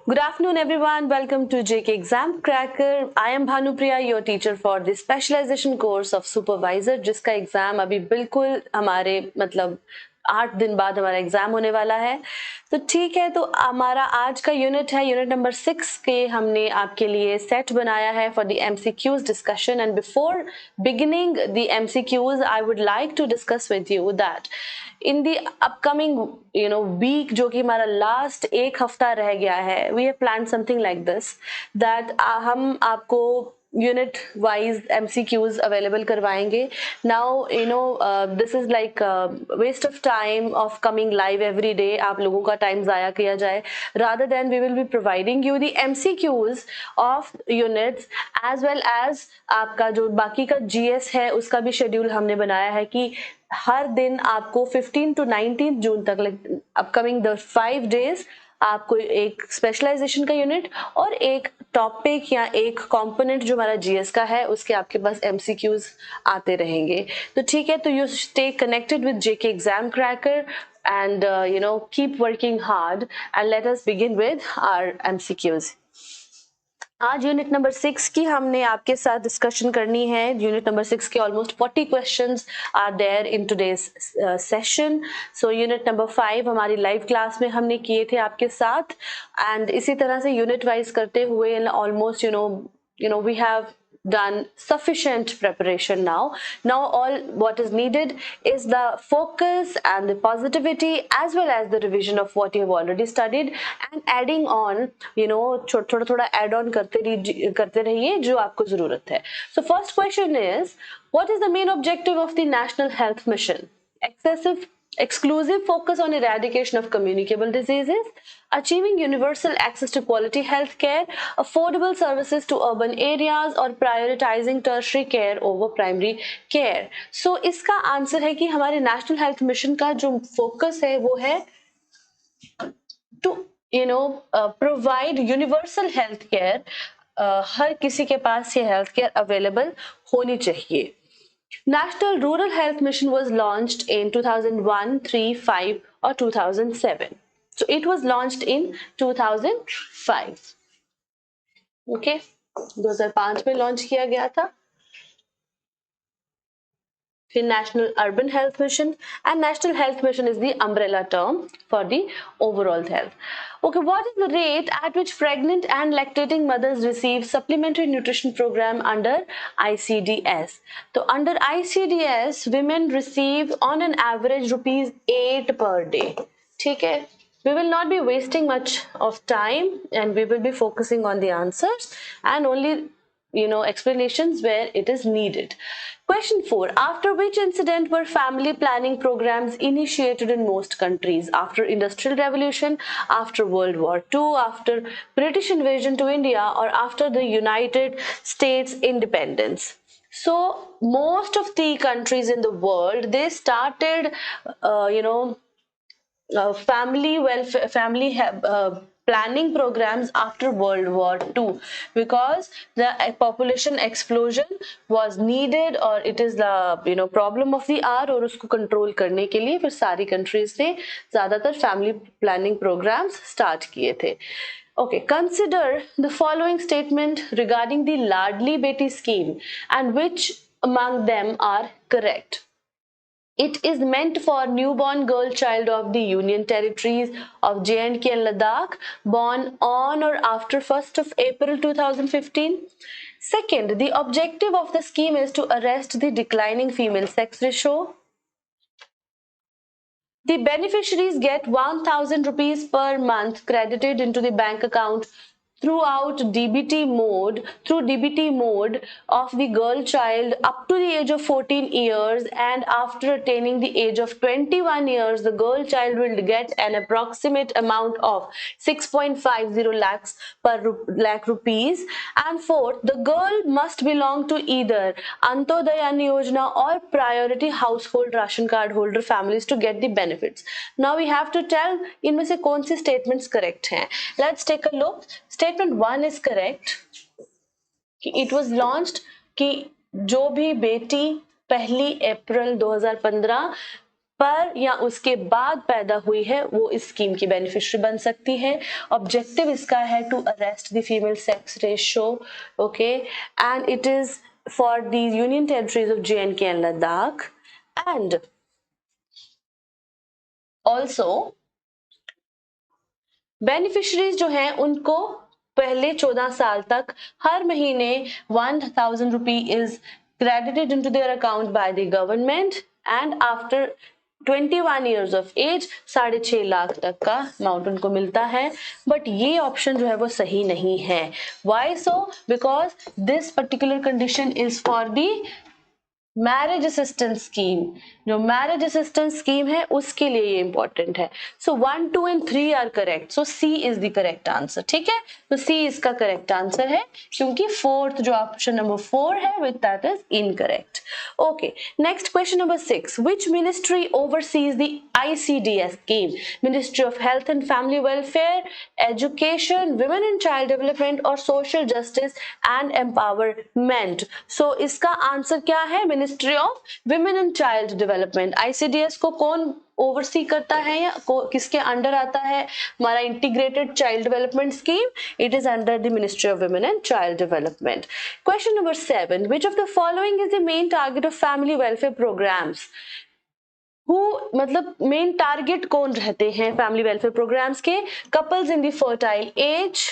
Good afternoon, everyone. Welcome to JK Exam Cracker. I am Bhanupriya, your teacher for the specialization course of supervisor, जिसका exam अभी बिल्कुल हमारे 8 दिन बाद हमारा एग्जाम होने वाला है। तो ठीक है, तो हमारा आज का यूनिट है यूनिट नंबर 6 के हमने आपके लिए सेट बनाया है for the MCQs discussion. And before beginning the MCQs I would like to discuss with you that in the upcoming week, जो कि हमारा लास्ट एक हफ्ता रह गया है, we have plan something like this that हम आपको यूनिट वाइज MCQs अवेलेबल करवाएंगे। Now this is like waste of time of coming live every day, आप लोगों का टाइम ज़ाया किया जाए, rather than we will be providing you the MCQs of units as well as आपका जो बाकी का GS है उसका भी शेड्यूल हमने बनाया है कि हर दिन आपको 15 to 19 जून तक, लाइक अपकमिंग द 5 डेज, आपको एक स्पेशलाइजेशन का यूनिट और एक टॉपिक या एक कंपोनेंट जो हमारा GS का है उसके आपके पास MCQs आते रहेंगे। तो ठीक है, तो you stay connected with JK exam cracker and keep working hard, and let us begin with our MCQs। आज यूनिट नंबर 6 की हमने आपके साथ डिस्कशन करनी है। यूनिट नंबर 6 के almost 40 questions are there in today's session. So unit number 5 हमारी live class में हमने किए थे आपके साथ, एंड इसी तरह से यूनिट वाइज करते हुए almost we have done sufficient preparation now all what is needed is the focus and the positivity as well as the revision of what you have already studied and adding on थोड़ा थोड़ा add on करते रहिए जो आपको जरूरत है। So first question is, what is the main objective of the National Health Mission? Exclusive focus on eradication of communicable diseases, achieving universal access to quality health care, affordable services to urban areas, और prioritizing tertiary care over primary care। So इसका answer है कि हमारे national health mission का जो focus है वो है to provide universal health care। हर किसी के पास ये हेल्थ केयर अवेलेबल होनी चाहिए। National Rural Health Mission was launched in 2001, 3, 5 or 2007. So it was launched in 2005. Okay, 2005 में लॉन्च किया गया था। फिर National Urban Health Mission, and National Health Mission is the umbrella term for the overall health. Okay, what is the rate at which pregnant and lactating mothers receive supplementary nutrition program under ICDS? So under ICDS, women receive on an average ₹8 per day. ठीक है? We will not be wasting much of time and we will be focusing on the answers and only explanations where it is needed. Question 4. After which incident were family planning programs initiated in most countries? After Industrial Revolution, after World War II, after British invasion to India, or after the United States independence? So most of the countries in the world, they started family planning programs after World War II because the population explosion was needed, or it is the problem of the hour, और उसको control करने के लिए फिर सारी countries ने ज़्यादातर family planning programs start किए थे। Okay, consider the following statement regarding the Ladli Beti scheme and which among them are correct. It is meant for newborn girl child of the Union Territories of J&K and Ladakh born on or after 1st of April 2015. Second, the objective of the scheme is to arrest the declining female sex ratio. The beneficiaries get 1,000 rupees per month credited into the bank account through DBT mode of the girl child up to the age of 14 years, and after attaining the age of 21 years the girl child will get an approximate amount of 6.50 lakhs per lakh rupees. And fourth, the girl must belong to either Antodaya Yojana or priority household ration card holder families to get the benefits. Now we have to tell इनमें से कौन सी statements correct हैं. Let's take a look. Statement 1 is correct कि it was launched कि जो भी बेटी 1 अप्रैल 2015 पर या उसके बाद पैदा हुई है वो इस स्कीम की बेनिफिशियरी बन सकती है। ऑब्जेक्टिव इसका है to arrest the female sex ratio, okay, and it is for the union territories of JNK and Ladakh. And also beneficiaries जो हैं उनको पहले 14 साल तक हर महीने 1000 रुपी is credited into their account by the government, and after 21 years of age 6.5 lakh तक का amount उनको मिलता है। बट ये ऑप्शन जो है वो सही नहीं है। Why so? Because this particular condition is for the marriage assistance scheme. जो मैरिज असिस्टेंस स्कीम है उसके लिए ये इंपॉर्टेंट है। So 1, 2 and 3 are correct, so C is the correct answer. ठीक है, तो सी इसका करेक्ट आंसर है, क्योंकि फोर्थ जो ऑप्शन नंबर 4 है with that is incorrect. Okay, next question number 6, which ministry overseas the ICDS scheme? Ministry of health and family welfare, education, women and child development और social justice and empowerment. सो इसका answer क्या है? Ministry of women and child development. ICDS को कौन oversee करता है या किसके अंडर आता है? हमारा integrated child development scheme, it is under the ministry of women and child development. Question number 7, which of the following is the main target of family welfare programmes? मतलब मेन टारगेट कौन रहते हैं family welfare programmes के? Couples in the fertile age,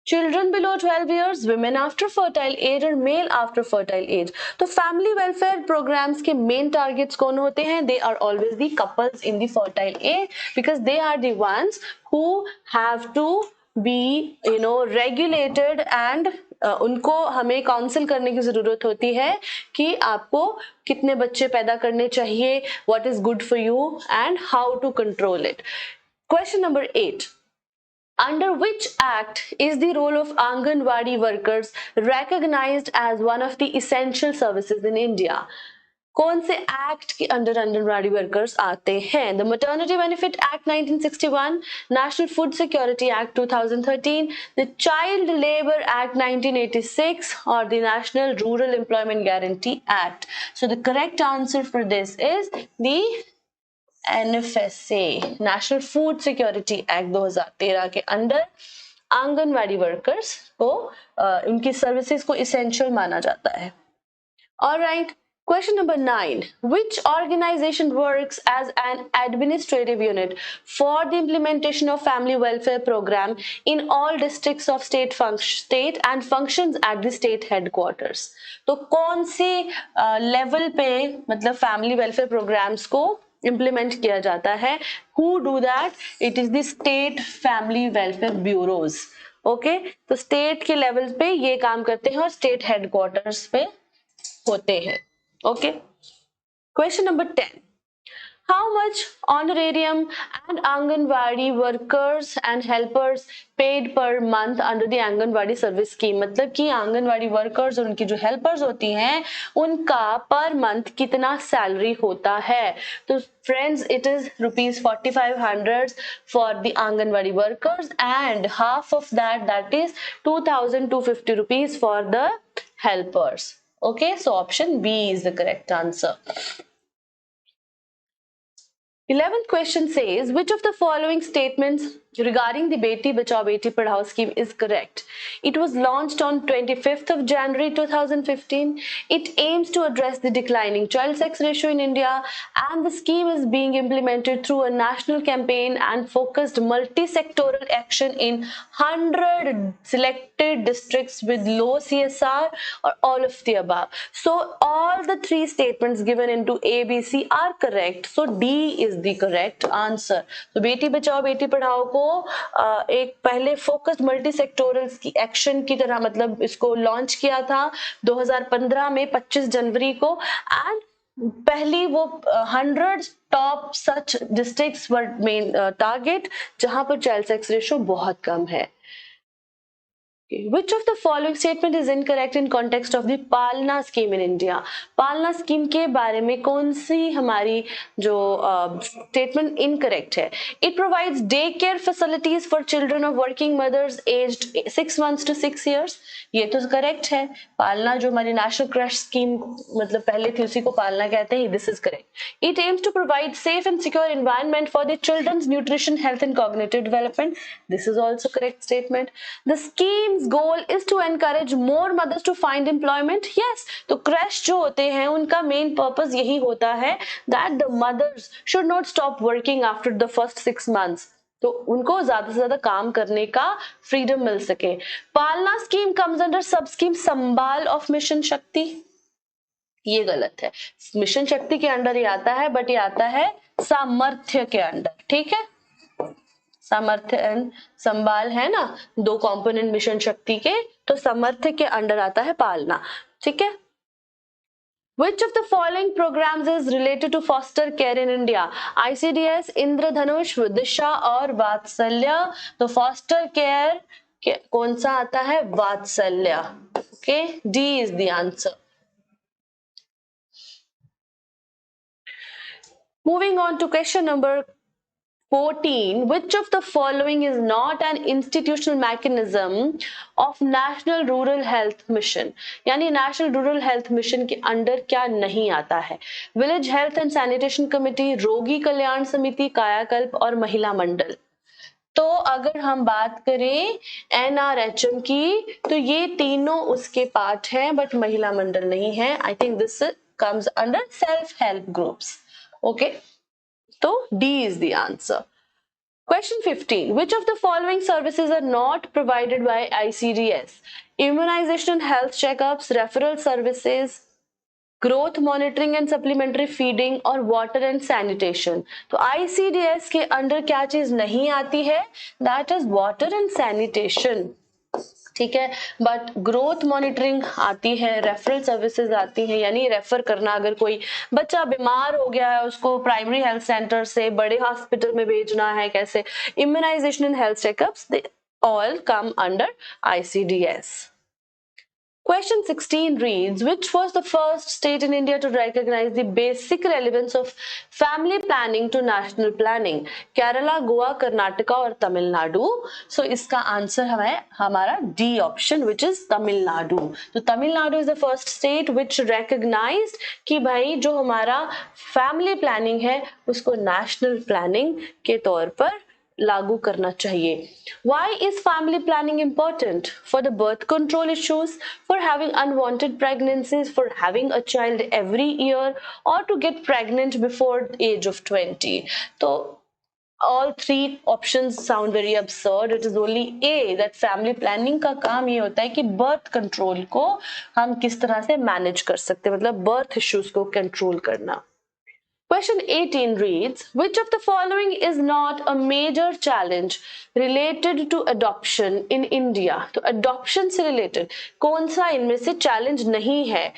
children below 12 years, women after fertile age और male after fertile age। तो family welfare programmes के main targets कौन होते हैं? They are always the couples in the fertile age, because they are the ones who have to be regulated and उनको हमें council करने की जरूरत होती है कि आपको कितने बच्चे पैदा करने चाहिए, what is good for you and how to control it. Question number 8, under which act is the role of Anganwadi workers recognized as one of the essential services in India? कौन से एक्ट के under anganwadi workers आते हैं? The maternity benefit act 1961, national food security act 2013, the child labour act 1986 और the national rural employment guarantee act. So the correct answer for this is the NFSA, national food security act 2013 के under anganwadi workers को उनकी services को essential माना जाता है। Alright, question number 9, which organization works as an administrative unit for the implementation of family welfare program in all districts of state and functions at the state headquarters? तो कौन से level पे मतलब family welfare programmes को implement किया जाता है? Who do that? It is the state family welfare bureaus. Okay, तो स्टेट के लेवल पे ये काम करते हैं और स्टेट हेडक्वार्टर्स पे होते हैं। Okay, question number 10, how much honorarium and Anganwadi workers and helpers paid per month under the Anganwadi service scheme? मतलब कि आंगनवाड़ी वर्कर्स और उनकी जो हेल्पर्स होती हैं उनका पर मंथ कितना सैलरी होता है? तो friends, it is ₹4500 for the Anganwadi workers and half of that is 2250 rupees for the helpers. Okay, so option B is the correct answer. 11th question says, which of the following statements regarding the Beti Bachao Beti Padhao scheme is correct? It was launched on 25th of January 2015. It aims to address the declining child sex ratio in India, and the scheme is being implemented through a national campaign and focused multi-sectoral action in 100 selected districts with low CSR, or all of the above. So all the 3 statements given into ABC are correct. So D is the correct answer. तो बेटी बचाओ बेटी पढ़ाओ को एक पहले focused multi sectoral action की तरह मतलब इसको launch किया था 2015 में 25 जनवरी को, एंड पहली वो 100 टॉप सच डिस्ट्रिक्ट्स वर मेन टारगेट जहां पर चाइल्ड सेक्स रेशियो बहुत कम है। Which of the following statement is incorrect in context of the पालना scheme in India? पालना scheme के बारे में कौन सी हमारी जो statement incorrect है? It provides daycare facilities for children of working mothers aged 6 months to 6 years. ये तो correct है. पालना जो हमारी national crash scheme मतलब पहले थी उसी को पालना कहते हैं. This is correct. It aims to provide safe and secure environment for the children's nutrition, health and cognitive development. This is also correct statement. The scheme's goal is to encourage more mothers to find employment. Yes, तो crash जो होते हैं उनका main purpose यही होता है that the mothers should not stop working after the first 6 months. तो उनको ज्यादा से ज्यादा काम करने का फ्रीडम मिल सके. पालना scheme comes under sub scheme संभाल ऑफ मिशन शक्ति. ये गलत है. मिशन शक्ति के अंडर ही आता है बट ये आता है सामर्थ्य के अंडर. ठीक है, सामर्थ्य एंड संभाल है ना, दो कंपोनेंट मिशन शक्ति के, तो सामर्थ्य के अंडर आता है पालना. ठीक है. Which of the following programs is related to foster care in India? ICDS, इंद्रधनुष, दिशा और वात्सल्य. तो foster care कौन सा आता है? वात्सल्य. Okay, D is the answer. Moving on to question number 14. Which of the following is not an institutional mechanism of National Rural Health Mission? यानी National Rural Health Mission के अंडर क्या नहीं आता है? Village Health and Sanitation Committee, रोगी कल्याण समिति, कायाकल्प और महिला मंडल. तो अगर हम बात करें NRHM की तो ये तीनों उसके पार्ट हैं बट महिला मंडल नहीं है. I think this comes under self-help groups. Okay. So D is the answer. Question 15. Which of the following services are not provided by ICDS? Immunization and health checkups, referral services, growth monitoring and supplementary feeding और water and sanitation. तो ICDS के under क्या चीज नहीं आती है? That is water and sanitation. ठीक है, बट ग्रोथ मॉनिटरिंग आती है, रेफरल सर्विसेज आती हैं, यानी रेफर करना. अगर कोई बच्चा बीमार हो गया है उसको प्राइमरी हेल्थ सेंटर से बड़े हॉस्पिटल में भेजना है कैसे. Immunisation and health checkups, they all come under ICDS. Question 16 reads, which was the first state in India to recognize the basic relevance of family planning to national planning? Kerala, Goa, Karnataka और Tamil Nadu. So इसका answer है हमारा D option, which is Tamil Nadu. तो Tamil Nadu is the first state which recognized कि भाई जो हमारा family planning है उसको national planning के तौर पर लागू करना चाहिए. Why is family planning important? For the birth control issues, for having unwanted pregnancies, for having a child every year, or to get pregnant before age of 20. So all three options sound very absurd. It is only A that family planning का काम ये होता है कि birth control को हम किस तरह से manage कर सकते हैं, मतलब birth issues को control करना. Question 18 reads, which of the following is not a major challenge related to adoption in India? तो adoption से related कौन सा इनमें से challenge नहीं है?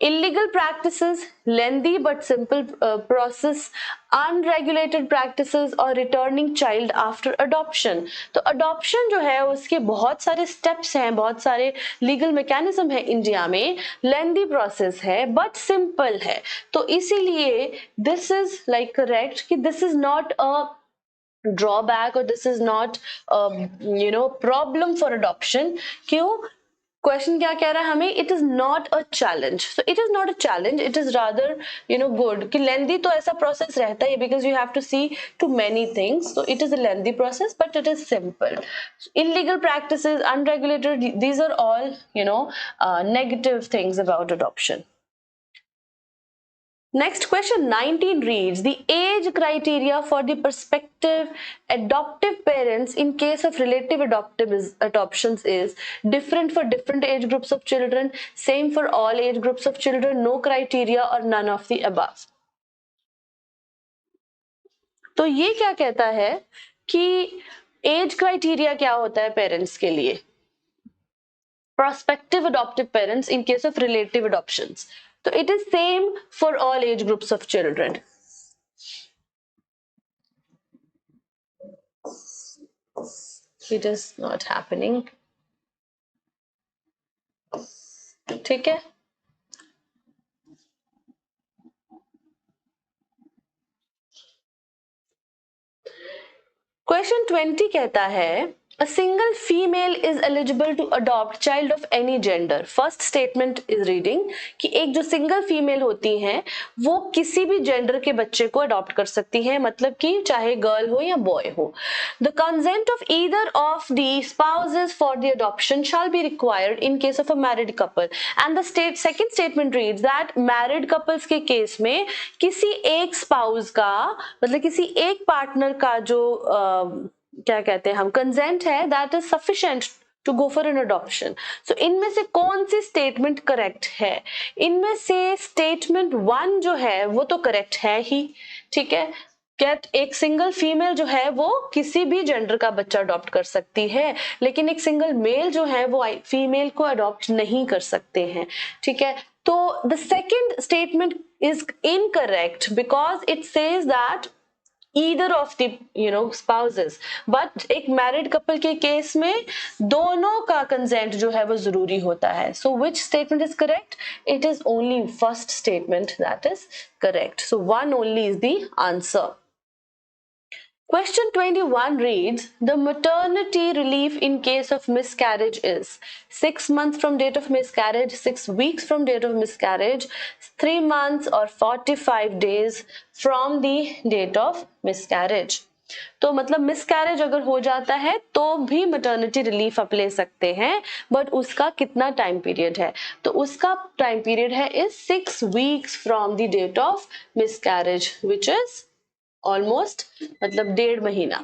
Illegal practices, lengthy but simple process, unregulated practices और returning child after adoption. तो adoption जो है उसके बहुत सारे steps हैं, बहुत सारे legal mechanism है इंडिया में, lengthy process है but simple है. तो इसीलिए this is like correct कि this is not a drawback or this is not a problem for adoption. क्यों? क्वेश्चन क्या कह रहा है हमें? It is not a challenge. So it is not a challenge, it is rather good कि lengthy तो ऐसा प्रोसेस रहता है because you have to see too many things. So it is a lengthy process but it is simple. Illegal practices, unregulated, these are all negative things about adoption. Next question 19 reads, the age criteria for the prospective adoptive parents in case of relative adoptions is different for different age groups of children, same for all age groups of children, no criteria or none of the above. तो ये क्या कहता है कि age criteria क्या होता है parents के लिए? prospective adoptive parents in case of relative adoptions. So it is same for all age groups of children. It is not happening. ठीक है। क्वेश्चन 20 कहता है A single female is eligible to adopt child of any gender. First statement is reading कि एक जो single female होती हैं वो किसी भी जेंडर के बच्चे को अडॉप्ट कर सकती है, मतलब कि चाहे गर्ल हो या बॉय हो। The consent of either of the spouses for the adoption shall be required in case of a married couple and the second statement reads that married couples के केस में किसी एक स्पाउस का, मतलब किसी एक पार्टनर का जो क्या कहते हैं हम, कंसेंट है, that is sufficient to go for an adoption. So इनमें से कौन सी स्टेटमेंट करेक्ट है? इनमें से स्टेटमेंट 1 जो है वो तो करेक्ट है ही, ठीक है। कैट एक सिंगल फीमेल जो है वो किसी भी जेंडर का बच्चा अडॉप्ट कर सकती है, लेकिन एक सिंगल मेल जो है वो फीमेल को अडॉप्ट नहीं कर सकते हैं, ठीक है। तो the second statement is incorrect because it says that either of the spouses, but एक मैरिड कपल के केस में दोनों का कंसेंट जो है वो जरूरी होता है। So which statement is correct? It is only first statement that is correct. So 1 only is the answer. Question 21 reads, the maternity relief in case of miscarriage is 6 months from date of miscarriage, 6 weeks from date of miscarriage, 3 months or 45 days from the date of miscarriage. तो मतलब miscarriage अगर हो जाता है तो भी maternity relief आप ले सकते हैं, बट उसका कितना टाइम पीरियड है? तो उसका टाइम पीरियड है is 6 weeks from the date of miscarriage, which is almost मतलब 1.5 महीना।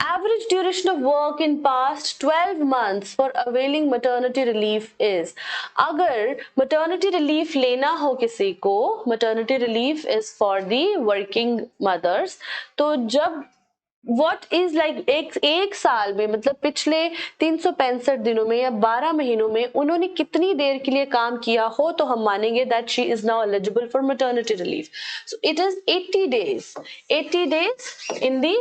Average duration of work in past 12 months for availing maternity relief is, अगर maternity relief लेना हो किसी को, maternity relief is for the working mothers, तो जब What is like एक साल में, मतलब पिछले 365 दिनों में या 12 महीनों में उन्होंने कितनी देर के लिए काम किया हो तो हम मानेंगे that she is now eligible for maternity relief. So it is 80 days. 80 days in the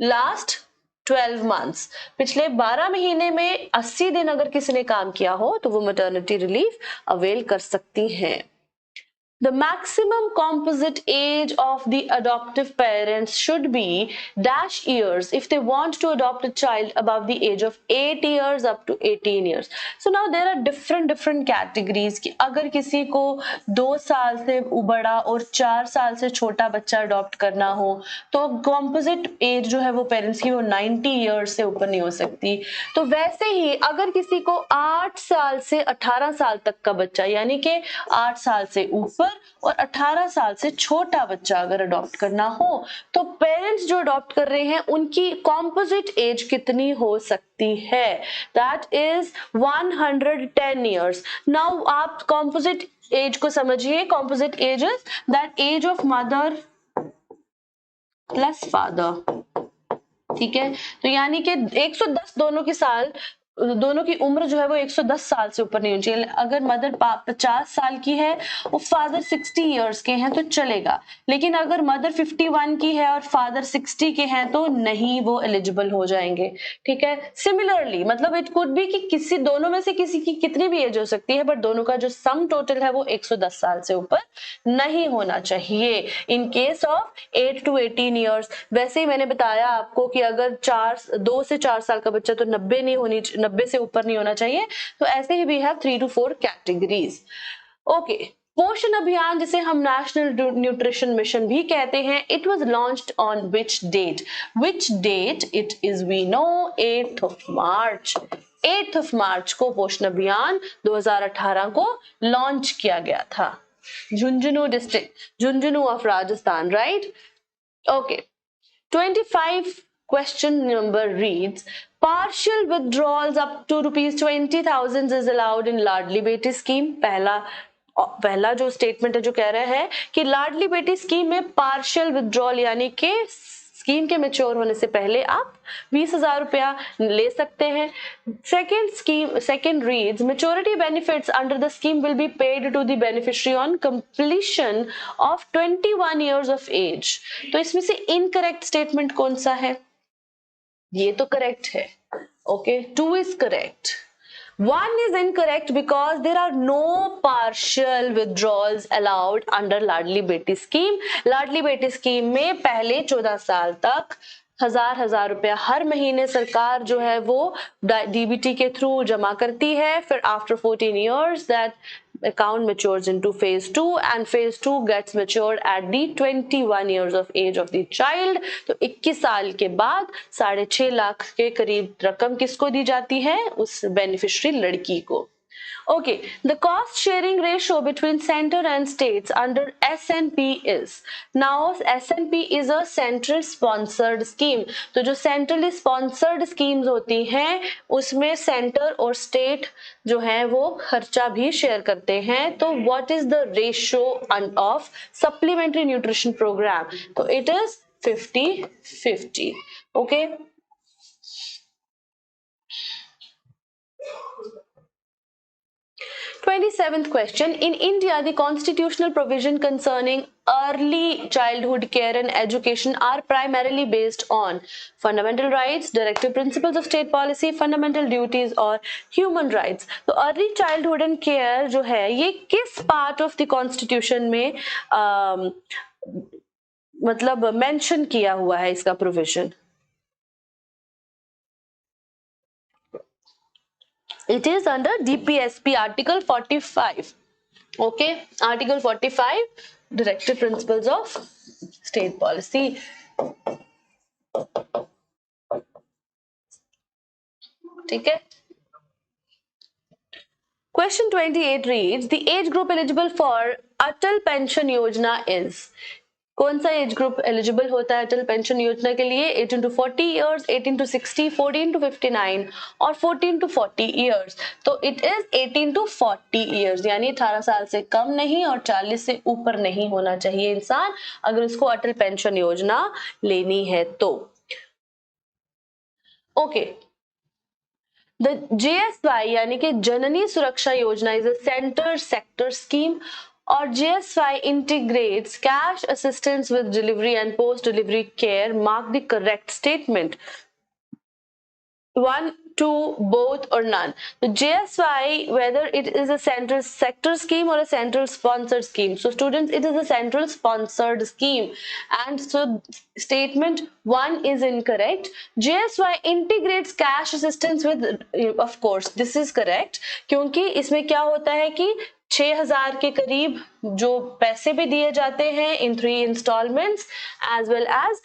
last 12 months. पिछले 12 महीने में 80 दिन अगर किसी ने काम किया हो तो वो maternity relief अवेल कर सकती हैं। The maximum composite age of the adoptive parents should be dash years if they want to adopt a child above the age of 8 years up to 18 years. So now there are different categories कि अगर किसी को 2 साल से बड़ा और 4 साल से छोटा बच्चा अडॉप्ट करना हो तो composite age जो है वो पेरेंट्स की वो 90 years से ऊपर नहीं हो सकती। तो वैसे ही अगर किसी को 8 साल से 18 साल तक का बच्चा, यानी कि 8 साल से ऊपर और 18 साल से छोटा बच्चा अगर अडॉप्ट करना हो तो पेरेंट्स जो अडॉप्ट कर रहे हैं उनकी कॉम्पोजिट एज कितनी हो सकती है? That is 110 years. नाउ आप कॉम्पोजिट एज को समझिए। Composite age is that age of mother plus father, ठीक है। तो यानी कि 110 दोनों की उम्र जो है वो 110 साल से ऊपर नहीं होनी चाहिए। अगर मदर 50 साल की है और फादर 60 इयर्स के हैं तो चलेगा, लेकिन अगर मदर 51 की है और फादर 60 के हैं तो नहीं, वो एलिजिबल हो जाएंगे, ठीक है। सिमिलरली मतलब इट कुड बी कि किसी दोनों में से किसी की कितनी भी एज हो सकती है, बट दोनों का जो सम टोटल है वो 110 साल से ऊपर नहीं होना चाहिए in case of 8 to 18 years. वैसे ही मैंने बताया आपको कि अगर 2 से 4 साल का बच्चा तो 90 से ऊपर नहीं होना चाहिए। तो ऐसे ही we have 3 to 4 categories. Okay, Poshan Abhiyan जिसे हम नेशनल न्यूट्रिशन मिशन भी कहते हैं, it was launched on which date? It is we know 8th of March। 8th of March को पोषण अभियान 2018 को लॉन्च किया गया था। Jhunjhunu district, Jhunjhunu of Rajasthan, right? Okay, 25 question number reads, partial withdrawals up to ₹20,000 is allowed in Ladli Beti scheme. पहला जो statement है जो कह रहा है कि लाडली बेटी स्कीम में पार्शियल विड्रॉल यानी कि स्कीम के मैच्योर होने से पहले आप 20,000 रुपया ले सकते हैं। Second reads, maturity benefits under the scheme will be paid to the beneficiary on completion of 21 years of age। तो इसमें से इनकरेक्ट स्टेटमेंट कौन सा है? ये तो करेक्ट है। Okay, 2 is correct. 1 is incorrect because there are no partial withdrawals allowed under Ladli Beti scheme. Ladli Beti scheme में पहले 14 साल तक हजार रुपया हर महीने सरकार जो है वो डीबीटी के थ्रू जमा करती है. फिर after 14 years that account matures into phase 2 and phase 2 gets matured at the 21 years of age of the child. तो 21 साल के बाद 6.5 लाख के करीब रकम किसको दी जाती है? उस बेनिफिशियरी लड़की को. Okay, the cost sharing ratio between center and states under SNP is. Now SNP is a central sponsored scheme. तो जो centrally sponsored schemes होती हैं उसमें center और state जो है वो खर्चा भी share करते हैं. तो what is the ratio of supplementary nutrition program? तो it is 50-50. Okay. 27th question. In India, the constitutional provision concerning early childhood care and education are primarily based on fundamental rights, directive principles of state policy, fundamental duties और human rights. तो early childhood and care जो है ये किस part of the constitution में मतलब mention किया हुआ है इसका provision? It is under DPSP article 45. Okay, article 45, directive principles of state policy. ठीक है. Question 28 reads, the age group eligible for Atal Pension Yojana is. कौन सा एज ग्रुप एलिजिबल होता है अटल पेंशन योजना के लिए? 18 to 40 years, 18 to 60, 14 to 59 और 14 to 40 years. तो इट इज 18 to 40 years, यानी 18 साल से कम नहीं और 40 से ऊपर नहीं होना चाहिए इंसान अगर उसको अटल पेंशन योजना लेनी है तो. ओके, द JSY यानी कि जननी सुरक्षा योजना is a centre sector scheme और JSY integrates cash assistance with delivery and post-delivery care. Mark the correct statement. 1, 2, both or none. The JSY, whether it is a central sector scheme or a central sponsored scheme. So students, it is a central sponsored scheme. And so statement 1 is incorrect. JSY integrates cash assistance with, of course, this is correct. क्योंकि इसमें क्या होता है कि 6,000 के करीब जो पैसे भी दिए जाते हैं इन 3 instalments as well as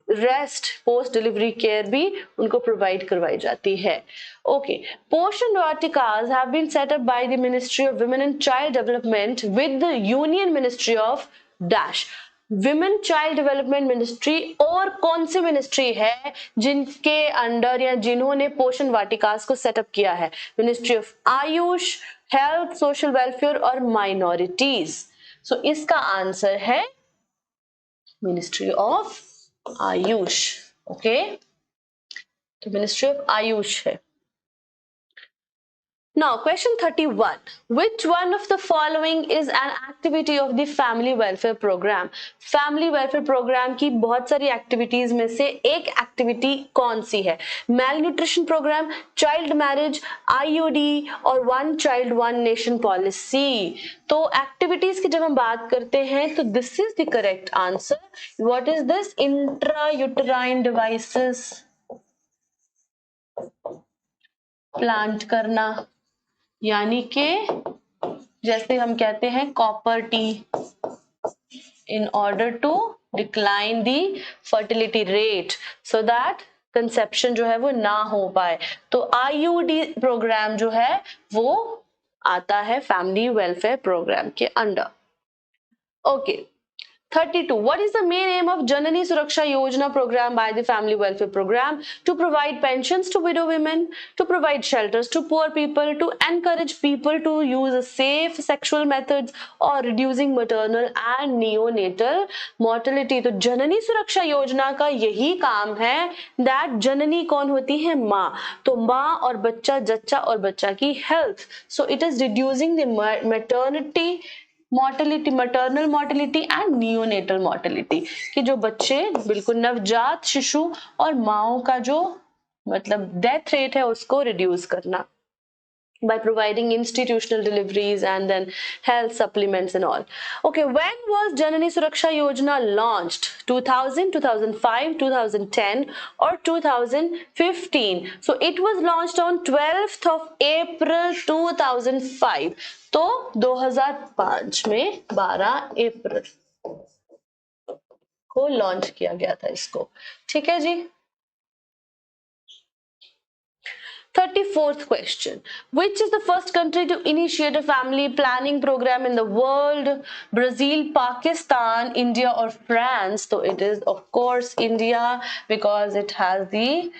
rest post delivery care भी उनको प्रोवाइड करवाई जाती है. ओके, पोषण वाटिकास have been set up by the ministry of women and child development with the union ministry of dash. Women child development ministry और कौन सी ministry है जिनके अंडर या जिन्होंने पोषण वाटिकास को सेटअप किया है? Ministry of Ayush, health, social welfare और माइनॉरिटीज. सो इसका आंसर है मिनिस्ट्री ऑफ आयुष. ओके, तो मिनिस्ट्री ऑफ आयुष है. Now, question 31. Which one of the following is an activity of the family welfare program? Family welfare program की बहुत सारी activities में से एक activity कौन सी है? Malnutrition program, child marriage, IUD और one child one nation policy. तो activities की जब हम बात करते हैं तो this is the correct answer. What is this? Intrauterine devices. Plant करना यानी कि जैसे हम कहते हैं copper T in order to decline the fertility rate so that conception जो है वो ना हो पाए. तो IUD प्रोग्राम जो है वो आता है फैमिली वेलफेयर प्रोग्राम के under. Okay, 32. What is the main aim of Janani Suraksha Yojana program by the Family Welfare Program? To provide pensions to widow women, to provide shelters to poor people, to encourage people to use safe sexual methods or reducing maternal and neonatal mortality. तो जननी सुरक्षा योजना का यही काम है that जननी कौन होती है? माँ. तो माँ और बच्चा, जच्चा और बच्चा की health. So it is reducing the maternity mortality, maternal mortality and neonatal mortality कि जो बच्चे बिल्कुल नवजात शिशु और माओ का जो मतलब डेथ रेट है उसको रिड्यूस करना by providing institutional deliveries and then health supplements and all. Okay, when was Janani Suraksha Yojana launched? 2000, 2005, 2010 or 2015? So it was launched on 12th of April 2005. तो 2005 में 12 अप्रैल को लॉन्च किया गया था इसको. ठीक है जी. 34th question. Which is the first country to initiate a family planning program in the world? Brazil, Pakistan, India or France? So it is of course India because it has the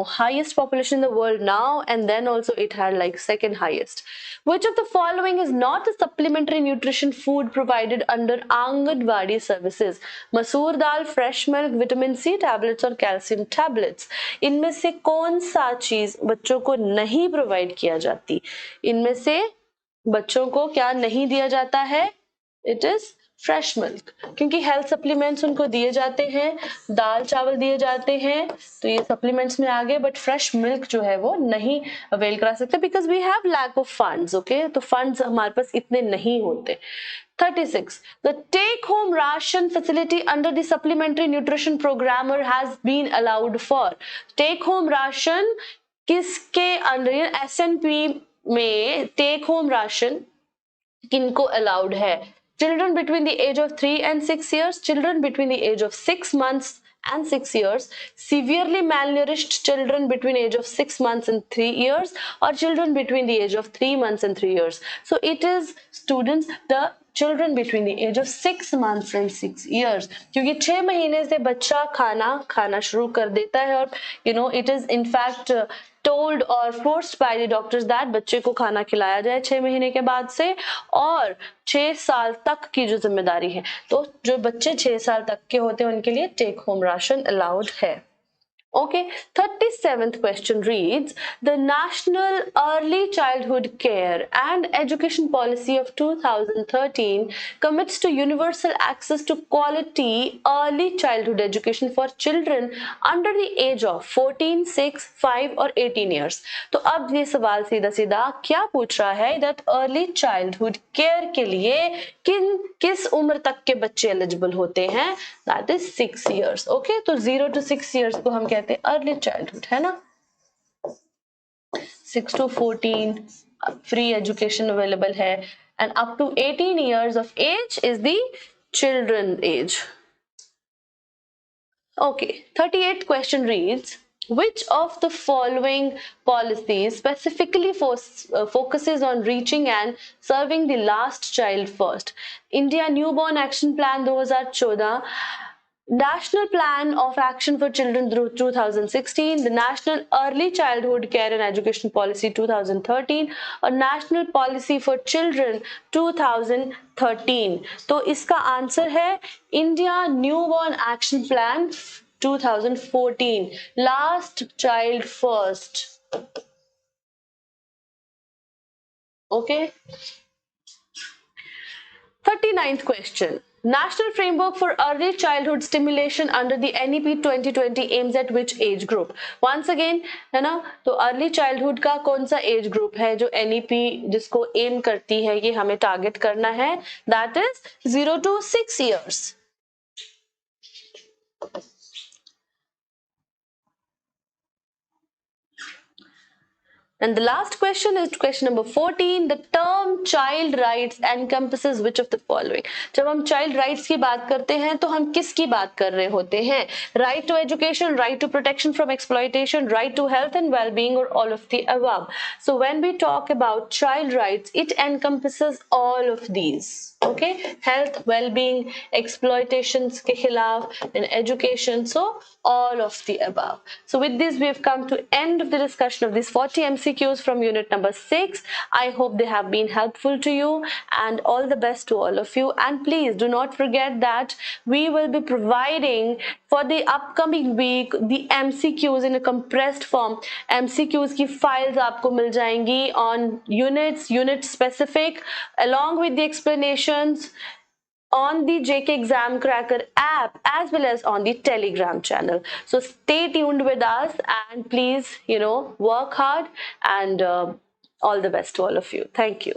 highest population in the world now, and then also it had like second highest. Which of the following is not a supplementary nutrition food provided under Anganwadi services? मसूर दाल, fresh milk, vitamin C tablets और calcium tablets. इनमें से कौन सा चीज बच्चों को नहीं प्रोवाइड किया जाती? इनमें से बच्चों को क्या नहीं दिया जाता है? इट इज फ्रेश मिल्क, क्योंकि हेल्थ सप्लीमेंट्स उनको दिए जाते हैं, दाल चावल दिए जाते हैं, तो ये सप्लीमेंट्स में आ गए, बट फ्रेश मिल्क जो है वो नहीं अवेल करा सकते because we have lack of funds. Okay, तो फंड्स हमारे पास इतने नहीं होते. 36. The take-home ration facility under the supplementary nutrition programmer has been allowed for. Take-home ration किसके अंडर? SNP में take-home ration किनको अलाउड है? Children between the age of 3 and 6 years, children between the age of 6 months and 6 years, severely malnourished children between age of 6 months and 3 years, or children between the age of 3 months and 3 years. So it is students, the children between the age of 6 months and 6 years, क्योंकि 6 महीने से बच्चा खाना शुरू कर देता है, और it is in fact told or forced by the doctors that बच्चे को खाना खिलाया जाए 6 महीने के बाद से, और 6 साल तक की जो जिम्मेदारी है, तो जो बच्चे 6 साल तक के होते हैं उनके लिए टेक होम राशन अलाउड है. Okay, 37th question reads, the National Early Childhood Care and Education Policy of 2013 commits to universal access to quality early childhood education for children under the age of 14, 6, 5 और 18 years. तो अब ये सवाल सीधा सीधा क्या पूछ रहा है, that early childhood care के लिए किस उम्र तक के बच्चे एलिजिबल होते हैं? That is 6 years. Okay, तो 0 to 6 years को हम कहते हैं अर्ली चाइल्डहुड, है ना. 6 to 14 फ्री एजुकेशन अवेलेबल है, and up to 18 years of age is the children age. Okay, 38th question reads, which of the following policies specifically focuses on reaching and serving the last child first? India Newborn Action Plan 2014, National Plan of Action for Children through 2016, the National Early Childhood Care and Education Policy 2013 और National Policy for Children 2013. तो इसका answer है India Newborn Action Plan 2014, Last Child First. Okay. 39th question. National Framework for Early Childhood Stimulation under the NEP 2020 aims at which age group? Once again, है ना, तो early childhood का कौन सा age group है जो NEP जिसको M करती है, ये हमें टारगेट करना है, that is 0 to 6 years. And the last question is question number 14. The term child rights encompasses which of the following? जब हम child rights की बात करते हैं तो हम किसकी बात कर रहे होते हैं? Right to education, right to protection from exploitation, right to health and well-being, or all of the above. So when we talk about child rights, it encompasses all of these. Okay, health, well-being, exploitations के खिलाफ, and education. So all of the above. So with this we have come to end of the discussion of these 40 MCQs from unit number 6. I hope they have been helpful to you, and all the best to all of you. And please do not forget that we will be providing for the upcoming week the MCQs in a compressed form. MCQs की files आपको मिल जाएंगी on unit specific along with the explanations on the JK Exam Cracker app as well as on the Telegram channel. So stay tuned with us and please, work hard and all the best to all of you. Thank you.